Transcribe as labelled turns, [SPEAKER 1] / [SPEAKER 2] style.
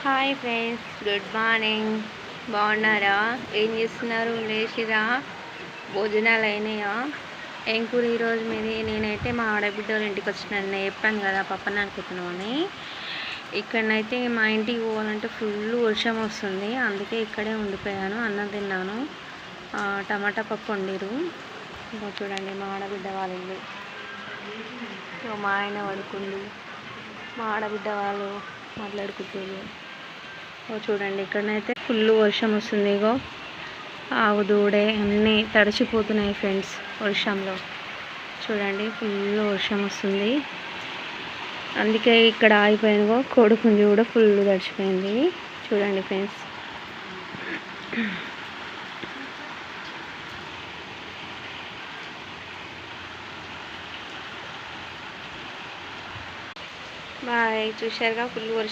[SPEAKER 1] Hi friends, good morning. బాగున్నారా? ఏం చేస్తున్నారు? లేచిరా? భోజనాలు అయినాయా? ఏం కూర ఈరోజు మీది? నేనైతే మా ఆడబిడ్డ వాళ్ళ ఇంటికి వచ్చినాను. నేను చెప్పాను కదా పప్పని అనుకుంటున్నామని. ఇక్కడనైతే మా ఇంటికి పోవాలంటే ఫుల్ వర్షం వస్తుంది, అందుకే ఇక్కడే ఉండిపోయాను. అన్నం తిన్నాను, టమాటా పప్పు వండిరు. ఇంకా చూడండి మా ఆడబిడ్డ వాళ్ళ ఇల్లు. మా ఆయన పడుకుండు, మా ఆడబిడ్డ వాళ్ళు మాట్లాడుకుంటారు. చూడండి ఇక్కడనైతే ఫుల్ వర్షం వస్తుంది. ఇగో ఆవు దూడే అన్నీ తడిచిపోతున్నాయి ఫ్రెండ్స్ వర్షంలో. చూడండి ఫుల్ వర్షం వస్తుంది, అందుకే ఇక్కడ ఆగిపోయిందిగో. కోడిపుంజి కూడా ఫుల్ తడిచిపోయింది. చూడండి ఫ్రెండ్స్. బాయ్. చూశారుగా ఫుల్ వర్షం.